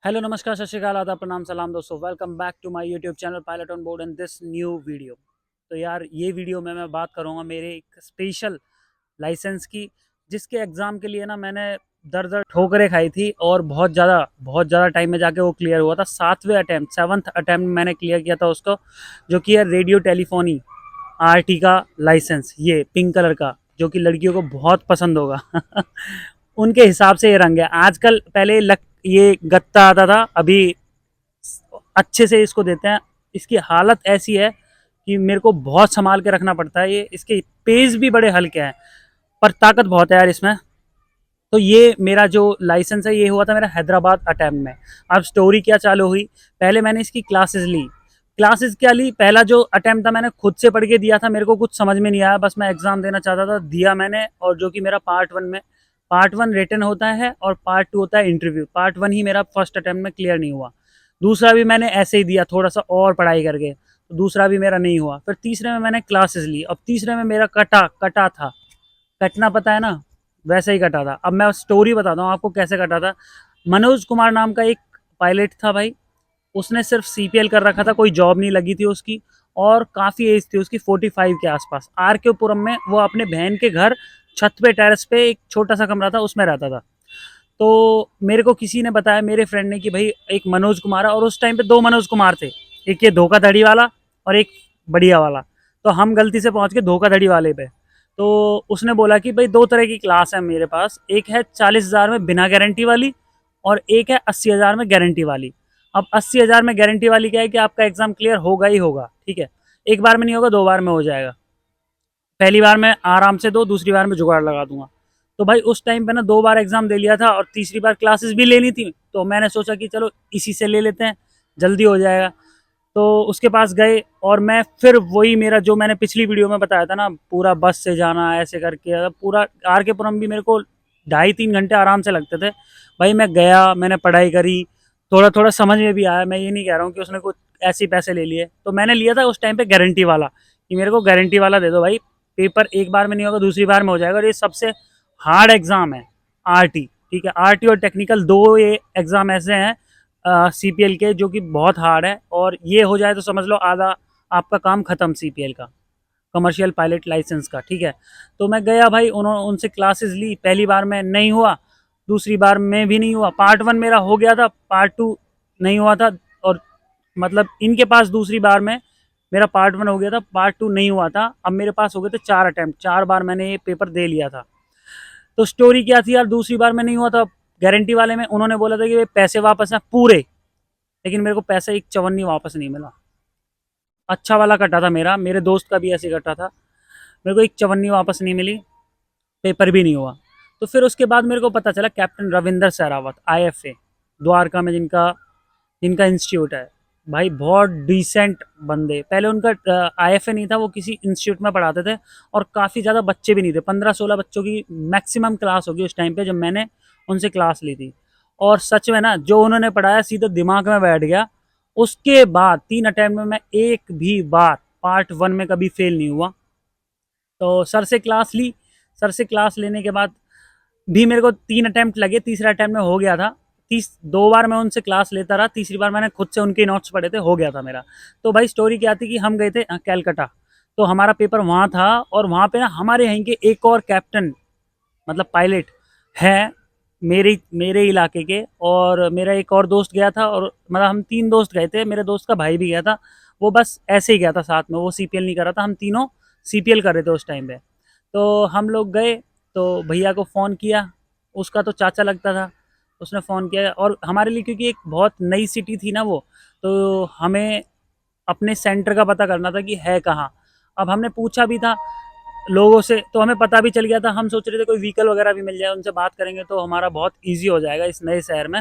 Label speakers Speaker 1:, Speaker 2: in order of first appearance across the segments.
Speaker 1: Hello नमस्कार सत श्रीकाल आदाब प्रणाम सलाम दोस्तों। Welcome back to my YouTube channel pilot on board and this new video. तो यार ये वीडियो में मैं बात करूँगा मेरे एक स्पेशल लाइसेंस की, जिसके एग्ज़ाम के लिए ना मैंने दर दर ठोकरें खाई थी और बहुत ज़्यादा टाइम में जाके वो क्लियर हुआ था। 7th अटैम्प्ट मैंने क्लियर किया था उसको, जो कि है रेडियो टेलीफोनी आरटी का लाइसेंस, ये पिंक कलर का, जो कि लड़कियों को बहुत पसंद होगा। उनके हिसाब से ये रंग है आजकल। पहले ये गत्ता आता था, अभी अच्छे से इसको देते हैं। इसकी हालत ऐसी है कि मेरे को बहुत संभाल के रखना पड़ता है। ये इसके पेज भी बड़े हल्के हैं, पर ताकत बहुत है यार इसमें। तो ये मेरा जो लाइसेंस है ये हुआ था मेरा हैदराबाद अटैम्प्ट में। अब स्टोरी क्या चालू हुई, पहले मैंने इसकी क्लासेस ली। क्लासेस क्या ली, पहला जो अटैम्प्ट था मैंने खुद से पढ़ के दिया था, मेरे को कुछ समझ में नहीं आया, बस मैं एग्जाम देना चाहता था, दिया मैंने। और जो कि मेरा पार्ट 1 रिटन होता है और पार्ट 2 होता है इंटरव्यू। पार्ट 1 ही मेरा फर्स्ट अटैम्प्ट में क्लियर नहीं हुआ। दूसरा भी मैंने ऐसे ही दिया, थोड़ा सा और पढ़ाई करके, तो दूसरा भी मेरा नहीं हुआ। फिर तीसरे में मैंने क्लासेस ली। अब तीसरे में मेरा कटा कटा था, कटना पता है ना, वैसे ही कटा था। अब मैं स्टोरी बताता हूँ आपको कैसे कटा था। मनोज कुमार नाम का एक पायलट था भाई, उसने सिर्फ सीपीएल कर रखा था, कोई जॉब नहीं लगी थी उसकी, और काफ़ी एज थी उसकी 45 के आसपास। आर के पुरम में वो अपने बहन के घर छत पे टेरेस पे एक छोटा सा कमरा था, उसमें रहता था। तो मेरे को किसी ने बताया, मेरे फ्रेंड ने, कि भाई एक मनोज कुमार है। और उस टाइम पे दो मनोज कुमार थे, एक ये धोखाधड़ी वाला और एक बढ़िया वाला। तो हम गलती से पहुंच के धोखाधड़ी वाले पे। तो उसने बोला कि भाई दो तरह की क्लास है मेरे पास, एक है 40,000 में बिना गारंटी वाली, और एक है 80,000 में गारंटी वाली। अब 80,000 में गारंटी वाली क्या है कि आपका एग्जाम क्लियर होगा ही होगा, ठीक है। एक बार में नहीं होगा, 2 बार में हो जाएगा। पहली बार मैं आराम से दो, दूसरी बार में जुगाड़ लगा दूंगा। तो भाई उस टाइम पे ना 2 बार एग्जाम दे लिया था और तीसरी बार क्लासेस भी लेनी थी, तो मैंने सोचा कि चलो इसी से ले लेते हैं, जल्दी हो जाएगा। तो उसके पास गए, और मैं फिर वही मेरा जो मैंने पिछली वीडियो में बताया था ना, पूरा बस से जाना ऐसे करके, पूरा आर के पुरम भी मेरे को 2.5-3 घंटे आराम से लगते थे। भाई मैं गया, मैंने पढ़ाई करी, थोड़ा थोड़ा समझ में भी आया। मैं ये नहीं कह रहा हूँ कि उसने कुछ ऐसे ही पैसे ले लिए। तो मैंने लिया था उस टाइम पे गारंटी वाला, कि मेरे को गारंटी वाला दे दो भाई, पेपर एक बार में नहीं होगा, दूसरी बार में हो जाएगा। और ये सबसे हार्ड एग्जाम है, आरटी, ठीक है। आरटी और टेक्निकल दो ये एग्जाम ऐसे हैं सीपीएल के, जो कि बहुत हार्ड है। और ये हो जाए तो समझ लो आधा आपका काम खत्म सीपीएल का, कमर्शियल पायलट लाइसेंस का, ठीक है। तो मैं गया भाई, उन्होंने उनसे क्लासेस ली। पहली बार में नहीं हुआ, दूसरी बार में भी नहीं हुआ। पार्ट 1 मेरा हो गया था, पार्ट 2 नहीं हुआ था। और मतलब इनके पास दूसरी बार में मेरा पार्ट 1 हो गया था, पार्ट 2 नहीं हुआ था। अब मेरे पास हो गए थे 4 अटैम्प्ट, 4 बार मैंने ये पेपर दे लिया था। तो स्टोरी क्या थी यार, दूसरी बार में नहीं हुआ था गारंटी वाले में, उन्होंने बोला था कि पैसे वापस हैं पूरे, लेकिन मेरे को पैसा एक चवन्नी वापस नहीं मिला। अच्छा वाला कटा था मेरा, मेरे दोस्त का भी ऐसे कटा था, मेरे को एक चवन्नी वापस नहीं मिली, पेपर भी नहीं हुआ। तो फिर उसके बाद मेरे को पता चला कैप्टन रविंदर सहरावत आईएफए द्वारका में, जिनका जिनका इंस्टीट्यूट है भाई, बहुत डिसेंट बंदे। पहले उनका आईएफए नहीं था, वो किसी इंस्टीट्यूट में पढ़ाते थे, और काफ़ी ज़्यादा बच्चे भी नहीं थे, 15-16 बच्चों की मैक्सिमम क्लास होगी उस टाइम पे जब मैंने उनसे क्लास ली थी। और सच में ना, जो उन्होंने पढ़ाया सीधा दिमाग में बैठ गया। उसके बाद 3 अटैम्प्ट में मैं एक भी बार पार्ट 1 में कभी फेल नहीं हुआ। तो सर से क्लास ली, सर से क्लास लेने के बाद भी मेरे को 3 अटैम्प्ट लगे, तीसरा अटैम्प्ट में हो गया था। 2 बार मैं उनसे क्लास लेता रहा, तीसरी बार मैंने खुद से उनके नोट्स पढ़े थे, हो गया था मेरा। तो भाई स्टोरी क्या थी कि हम गए थे कैलकाटा, तो हमारा पेपर वहाँ था। और वहाँ पे ना हमारे यहाँ के एक और कैप्टन, मतलब पायलट है, मेरे मेरे इलाके के। और मेरा एक और दोस्त गया था, और मतलब हम 3 दोस्त गए थे, मेरे दोस्त का भाई भी गया था। वो बस ऐसे ही गया था साथ में, वो सीपीएल नहीं कर रहा था, हम तीनों सीपीएल कर रहे थे उस टाइम पे। तो हम लोग गए, तो भैया को फ़ोन किया, उसका तो चाचा लगता था, उसने फ़ोन किया। और हमारे लिए क्योंकि एक बहुत नई सिटी थी ना वो, तो हमें अपने सेंटर का पता करना था कि है कहाँ। अब हमने पूछा भी था लोगों से, तो हमें पता भी चल गया था। हम सोच रहे थे कोई व्हीकल वगैरह भी मिल जाए, उनसे बात करेंगे तो हमारा बहुत ईजी हो जाएगा इस नए शहर में।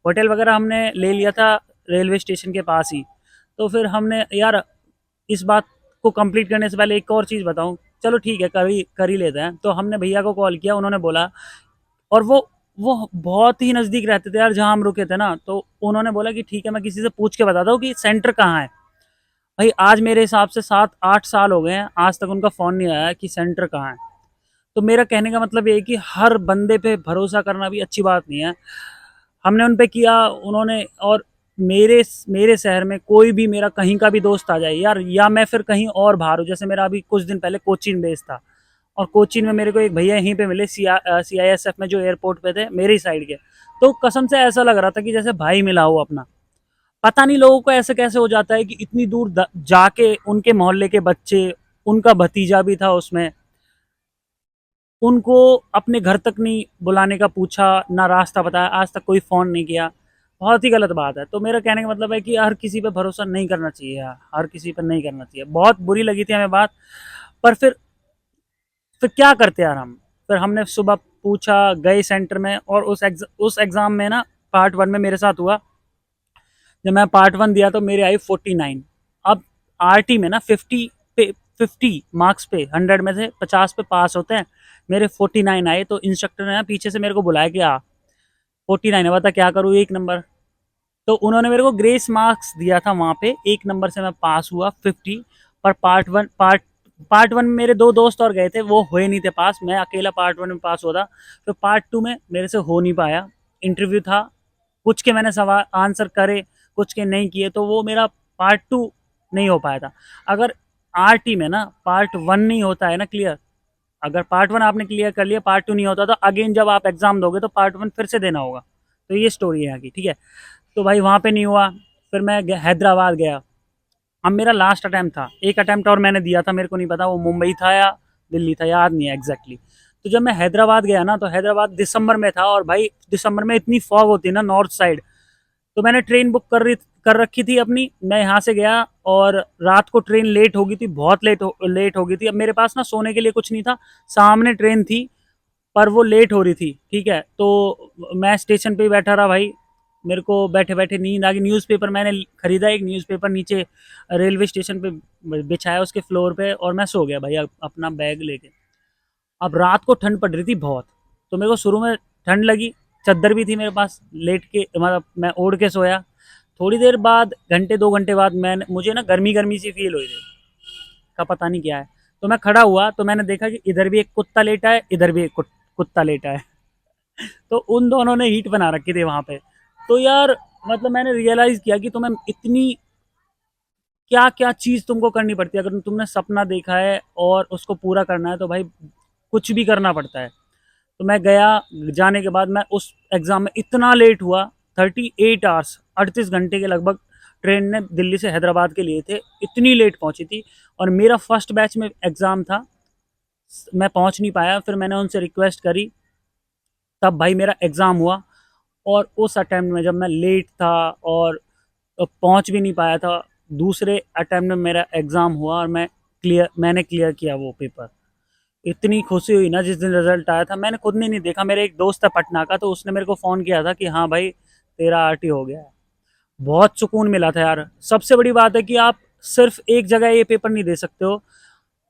Speaker 1: होटल वगैरह हमने ले लिया था रेलवे स्टेशन के पास ही। तो फिर हमने यार, इस बात को कंप्लीट करने से पहले एक और चीज़ बताऊं, चलो ठीक है, कर ही लेते हैं। तो हमने भैया को कॉल किया, उन्होंने बोला, और वो बहुत ही नज़दीक रहते थे यार जहाँ हम रुके थे ना। तो उन्होंने बोला कि ठीक है, मैं किसी से पूछ के बताता हूँ कि सेंटर कहाँ है। भाई आज मेरे हिसाब से 7-8 साल हो गए हैं, आज तक उनका फ़ोन नहीं आया कि सेंटर कहाँ है। तो मेरा कहने का मतलब ये है कि हर बंदे पे भरोसा करना भी अच्छी बात नहीं है। हमने उन पे किया, उन्होंने, और मेरे मेरे शहर में कोई भी मेरा कहीं का भी दोस्त आ जाए यार, या मैं फिर कहीं और बाहर हूँ, जैसे मेरा अभी कुछ दिन पहले कोचीन बेस था, और कोचीन में मेरे को एक भैया यहीं पे मिले, CISF में, जो एयरपोर्ट पे थे मेरी साइड के। तो कसम से ऐसा लग रहा था कि जैसे भाई मिला हो अपना। पता नहीं लोगों को ऐसे कैसे हो जाता है कि इतनी दूर जाके उनके मोहल्ले के बच्चे, उनका भतीजा भी था उसमें, उनको अपने घर तक नहीं बुलाने का पूछा, ना रास्ता बताया, आज तक कोई फ़ोन नहीं किया। बहुत ही गलत बात है। तो मेरा कहने का मतलब है कि हर किसी पे भरोसा नहीं करना चाहिए यार, हर किसी पे नहीं करना चाहिए। बहुत बुरी लगी थी हमें बात, पर फिर क्या करते यार हम। फिर हमने सुबह पूछा, गए सेंटर में, और उस एग्ज़ाम में ना, पार्ट 1 में मेरे साथ हुआ, जब मैं पार्ट 1 दिया तो मेरे आई 49। अब आरटी में ना 50 मार्क्स पे, 100 में से 50 पे पास होते हैं, मेरे 49 आए। तो इंस्ट्रक्टर ने ना पीछे से मेरे को बुलाया कि 49 है, बता क्या करूँ, एक नंबर। तो उन्होंने मेरे को ग्रेस मार्क्स दिया था वहाँ पे, एक नंबर से मैं पास हुआ 50। पर पार्ट वन में मेरे दो दोस्त और गए थे, वो हुए नहीं थे पास, मैं अकेला पार्ट 1 में पास हुआ था। तो पार्ट 2 में मेरे से हो नहीं पाया। इंटरव्यू था, कुछ के मैंने सवाल आंसर करे, कुछ के नहीं किए, तो वो मेरा पार्ट 2 नहीं हो पाया था। अगर आरटी में ना पार्ट 1 नहीं होता है ना क्लियर, अगर पार्ट 1 आपने क्लियर कर लिया, पार्ट 2 नहीं होता, तो अगेन जब आप एग्जाम दोगे तो पार्ट 1 फिर से देना होगा। तो ये स्टोरी है यहाँ की, ठीक है। तो भाई वहाँ पे नहीं हुआ, फिर मैं हैदराबाद गया। अब मेरा लास्ट अटैम्प्ट था, एक अटैम्प्ट और मैंने दिया था, मेरे को नहीं पता वो मुंबई था या दिल्ली था, याद नहीं है एग्जैक्टली। तो जब मैं हैदराबाद गया ना, तो हैदराबाद दिसंबर में था, और भाई दिसंबर में इतनी फॉग होती है ना नॉर्थ साइड। तो मैंने ट्रेन बुक कर रखी थी अपनी, मैं यहाँ से गया, और रात को ट्रेन लेट हो गई थी, बहुत लेट हो गई थी। अब मेरे पास ना सोने के लिए कुछ नहीं था, सामने ट्रेन थी, पर वो लेट हो रही थी, ठीक है। तो मैं स्टेशन पे ही बैठा रहा भाई, मेरे को बैठे बैठे नींद आ गई। न्यूज़पेपर मैंने खरीदा, एक न्यूज़पेपर नीचे रेलवे स्टेशन पे बिछाया उसके फ्लोर पे, और मैं सो गया भाई अपना बैग लेके। अब रात को ठंड पड़ रही थी बहुत, तो मेरे को शुरू में ठंड लगी, चादर भी थी मेरे पास, लेट के मतलब मैं ओढ़ के सोया। थोड़ी देर बाद, घंटे 2 घंटे बाद, मैंने मुझे ना गर्मी गर्मी सी फील हुई थी, का पता नहीं क्या है। तो मैं खड़ा हुआ, तो मैंने देखा कि इधर भी एक कुत्ता लेटा है, इधर भी एक कुत्ता लेटा है। तो उन दोनों ने हीट बना रखी थी वहां पे। तो यार मतलब मैंने रियलाइज किया कि तुम्हें इतनी क्या क्या चीज तुमको करनी पड़ती है, अगर तुमने सपना देखा है और उसको पूरा करना है, तो भाई कुछ भी करना पड़ता है। तो मैं गया, जाने के बाद मैं उस एग्ज़ाम में इतना लेट हुआ, 38 आवर्स, 38 घंटे के लगभग ट्रेन ने दिल्ली से हैदराबाद के लिए थे, इतनी लेट पहुंची थी। और मेरा फर्स्ट बैच में एग्ज़ाम था, मैं पहुंच नहीं पाया, फिर मैंने उनसे रिक्वेस्ट करी, तब भाई मेरा एग्ज़ाम हुआ। और उस अटैम्प्ट में जब मैं लेट था और पहुंच भी नहीं पाया था, दूसरे अटैम्प्ट में मेरा एग्ज़ाम हुआ, और मैंने क्लियर किया वो पेपर। इतनी खुशी हुई ना जिस दिन रिजल्ट आया था, मैंने खुद ने नहीं देखा, मेरे एक दोस्त है पटना का, तो उसने मेरे को फ़ोन किया था कि हाँ भाई तेरा आरटी हो गया है। बहुत सुकून मिला था यार। सबसे बड़ी बात है कि आप सिर्फ एक जगह ये पेपर नहीं दे सकते हो,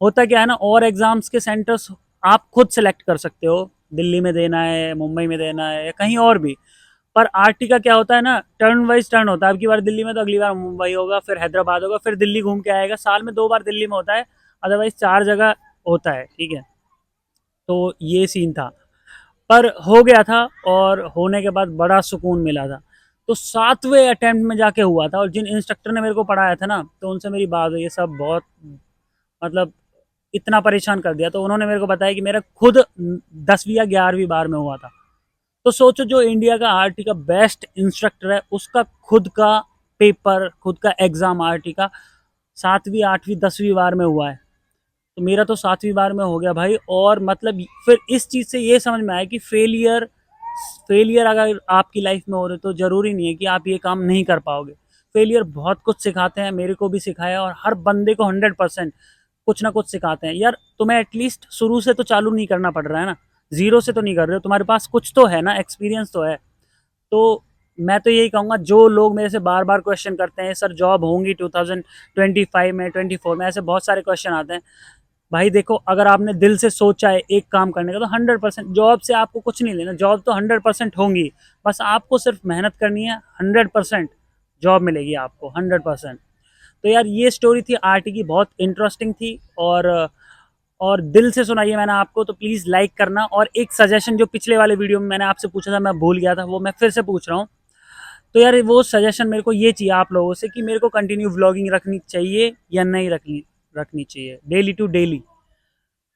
Speaker 1: होता क्या है ना, और एग्जाम्स के सेंटर्स आप खुद सेलेक्ट कर सकते हो, दिल्ली में देना है, मुंबई में देना है, या कहीं और भी। पर आरटी का क्या होता है ना, टर्न वाइज टर्न होता है, अब की बार दिल्ली में तो अगली बार मुंबई होगा, फिर हैदराबाद होगा, फिर दिल्ली घूम के आएगा, साल में 2 बार दिल्ली में होता है, अदरवाइज 4 जगह होता है, ठीक है। तो ये सीन था, पर हो गया था, और होने के बाद बड़ा सुकून मिला था। तो 7वें अटेम्प्ट में जाके हुआ था, और जिन इंस्ट्रक्टर ने मेरे को पढ़ाया था ना, तो उनसे मेरी बात हुई, ये सब बहुत मतलब इतना परेशान कर दिया, तो उन्होंने मेरे को बताया कि मेरा खुद 10वीं या 11वीं बार में हुआ था। तो सोचो, जो इंडिया का आरटी का बेस्ट इंस्ट्रक्टर है, उसका खुद का पेपर, खुद का एग्जाम आरटी का 7वीं 8वीं 10वीं बार में हुआ है। तो मेरा तो 7वीं बार में हो गया भाई। और मतलब फिर इस चीज़ से ये समझ में आया कि फेलियर फेलियर अगर आपकी लाइफ में हो रहे, तो ज़रूरी नहीं है कि आप ये काम नहीं कर पाओगे। फेलियर बहुत कुछ सिखाते हैं, मेरे को भी सिखाया, और हर बंदे को 100% कुछ ना कुछ सिखाते हैं यार। तुम्हें एटलीस्ट शुरू से तो चालू नहीं करना पड़ रहा है ना, ज़ीरो से तो नहीं कर रहे हो, तुम्हारे पास कुछ तो है ना, एक्सपीरियंस तो है। तो मैं तो यही कहूँगा, जो लोग मेरे से बार बार क्वेश्चन करते हैं सर जॉब होंगी 2025 में, 24 में, ऐसे बहुत सारे क्वेश्चन आते हैं। भाई देखो, अगर आपने दिल से सोचा है एक काम करने का, तो 100% जॉब से आपको कुछ नहीं लेना, जॉब तो 100% होंगी, बस आपको सिर्फ मेहनत करनी है, 100% जॉब मिलेगी आपको, 100%। तो यार ये स्टोरी थी आरटी की, बहुत इंटरेस्टिंग थी। और दिल से सुनाइए मैंने आपको, तो प्लीज़ लाइक करना। और एक सजेशन जो पिछले वाले वीडियो में मैंने आपसे पूछा था, मैं भूल गया था, वो मैं फिर से पूछ रहा हूँ। तो यार वो सजेशन मेरे को ये चाहिए आप लोगों से कि मेरे को कंटिन्यू व्लॉगिंग रखनी चाहिए या नहीं रखनी रखनी चाहिए, डेली टू डेली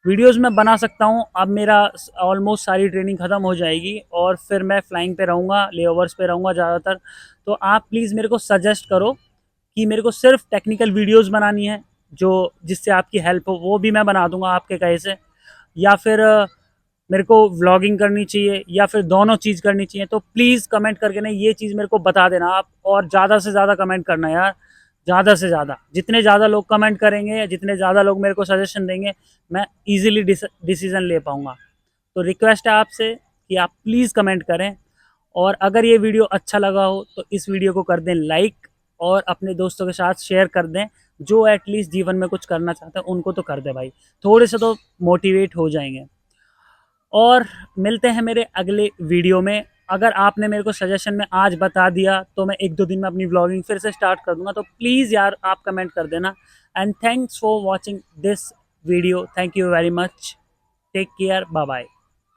Speaker 1: वीडियोस मैं बना सकता हूँ। अब मेरा ऑलमोस्ट सारी ट्रेनिंग ख़त्म हो जाएगी और फिर मैं फ्लाइंग पे रहूँगा, लेओवर्स पे रहूँगा ज़्यादातर। तो आप प्लीज़ मेरे को सजेस्ट करो कि मेरे को सिर्फ टेक्निकल वीडियोस बनानी है, जो जिससे आपकी हेल्प हो, वो भी मैं बना दूंगा आपके कहे से, या फिर मेरे को व्लॉगिंग करनी चाहिए, या फिर दोनों चीज़ करनी चाहिए। तो प्लीज़ कमेंट करके ना ये चीज़ मेरे को बता देना आप, और ज़्यादा से ज़्यादा कमेंट करना यार, ज़्यादा से ज़्यादा। जितने ज़्यादा लोग कमेंट करेंगे, जितने ज़्यादा लोग मेरे को सजेशन देंगे, मैं ईजिली डिसीज़न ले पाऊँगा। तो रिक्वेस्ट है आपसे कि आप प्लीज़ कमेंट करें, और अगर ये वीडियो अच्छा लगा हो तो इस वीडियो को कर दें लाइक, और अपने दोस्तों के साथ शेयर कर दें, जो एटलीस्ट जीवन में कुछ करना चाहते हैं उनको तो कर दें भाई, थोड़े से तो मोटिवेट हो जाएंगे। और मिलते हैं मेरे अगले वीडियो में। अगर आपने मेरे को सजेशन में आज बता दिया तो मैं 1-2 दिन में अपनी व्लॉगिंग फिर से स्टार्ट कर दूंगा। तो प्लीज़ यार आप कमेंट कर देना। And thanks for watching this video, thank you very much, take care, bye bye.